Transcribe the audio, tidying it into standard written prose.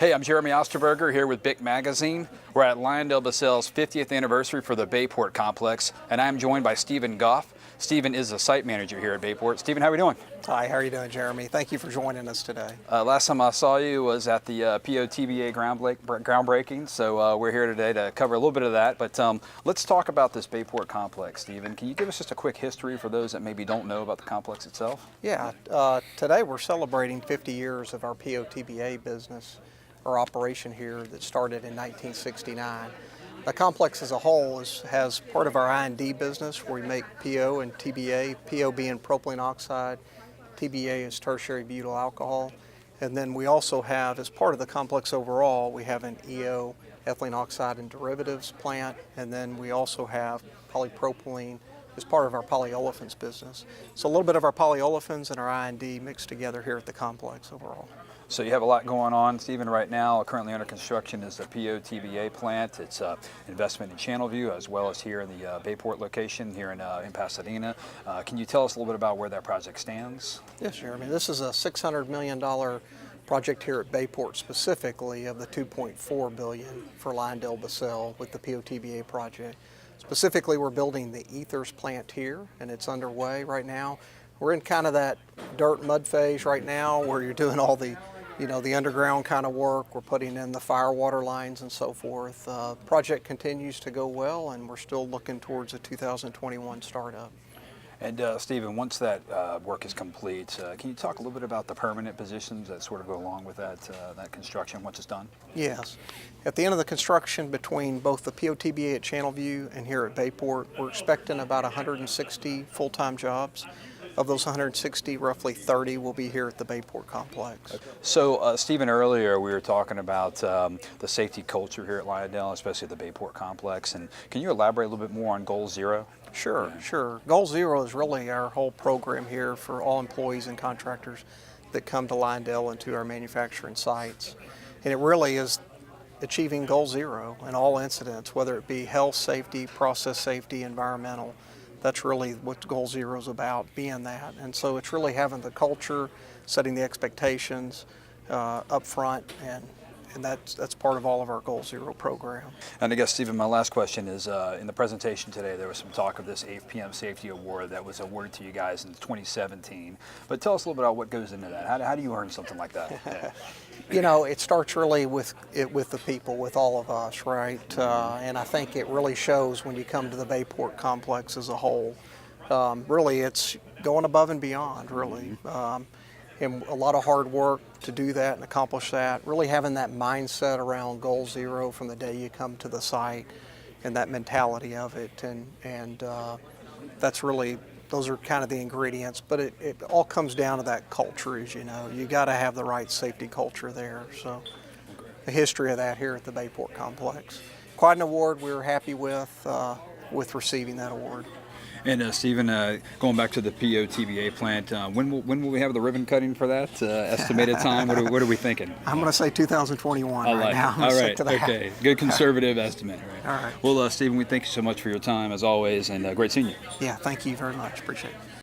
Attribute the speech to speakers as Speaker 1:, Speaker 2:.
Speaker 1: Hey, I'm Jeremy Osterberger here with BIC Magazine. We're at LyondellBasell's 50th anniversary for the Bayport complex, and I'm joined by Stephen Goff. Stephen is the site manager here at Bayport. Stephen, how are we doing?
Speaker 2: Hi, how are you doing, Jeremy? Thank you for joining us today.
Speaker 1: Last time I saw you was at the POTBA groundbreaking, so we're here today to cover a little bit of that. But let's talk about this Bayport complex, Stephen. Can you give us just a quick history for those that maybe don't know about the complex itself?
Speaker 2: Yeah, today we're celebrating 50 years of our POTBA business, our operation here that started in 1969. The complex as a whole has part of our I&D business where we make PO and TBA, PO being propylene oxide, TBA is tertiary butyl alcohol. And then we also have, as part of the complex overall, we have an EO, ethylene oxide and derivatives plant, and then we also have polypropylene as part of our polyolefins business. So a little bit of our polyolefins and our I&D mixed together here at the complex overall.
Speaker 1: So you have a lot going on, Stephen, right now. Currently under construction is the PO/TBA plant. It's investment in Channelview as well as here in the Bayport location here in Pasadena. Can you tell us a little bit about where that project stands?
Speaker 2: Yes, Jeremy. This is a $600 million project here at Bayport specifically of the $2.4 billion for LyondellBasell with the PO/TBA project. Specifically, we're building the ethers plant here, and it's underway right now. We're in kind of that dirt mud phase right now where you're doing all the the underground kind of work. We're putting in the fire water lines and so forth. Project continues to go well, and we're still looking towards a 2021 startup.
Speaker 1: And Stephen, once that work is complete, can you talk a little bit about the permanent positions that sort of go along with that construction once it's done?
Speaker 2: Yes. At the end of the construction between both the PO/TBA at Channelview and here at Bayport, we're expecting about 160 full-time jobs. Of those 160, roughly 30 will be here at the Bayport complex.
Speaker 1: So, Stephen, earlier we were talking about the safety culture here at Lyondell, especially at the Bayport complex. And can you elaborate a little bit more on Goal Zero?
Speaker 2: Sure. Goal Zero is really our whole program here for all employees and contractors that come to Lyondell and to our manufacturing sites. And it really is achieving Goal Zero in all incidents, whether it be health, safety, process safety, environmental. That's really what Goal Zero is about, being that. And so it's really having the culture, setting the expectations up front, and that's part of all of our Goal Zero program.
Speaker 1: And I guess, Stephen, my last question is, in the presentation today, there was some talk of this APM Safety Award that was awarded to you guys in 2017. But tell us a little bit about what goes into that. How do you earn something like that?
Speaker 2: It starts really with the people, with all of us, right? And I think it really shows when you come to the Bayport complex as a whole. Really, it's going above and beyond, really. And a lot of hard work to do that and accomplish that. Really having that mindset around Goal Zero from the day you come to the site and that mentality of it. And that's really, those are kind of the ingredients, but it all comes down to that culture, as you know. You got to have the right safety culture there. So the history of that here at the Bayport complex. Quite an award we were happy with receiving that award.
Speaker 1: And Stephen, going back to the PO/TBA plant, when will we have the ribbon cutting for that? Estimated time? What are we thinking?
Speaker 2: I'm going to say 2021 right now.
Speaker 1: All right. Okay. Good conservative estimate. Right.
Speaker 2: All right.
Speaker 1: Well, Stephen, we thank you so much for your time as always, and great seeing you.
Speaker 2: Yeah. Thank you very much. Appreciate it.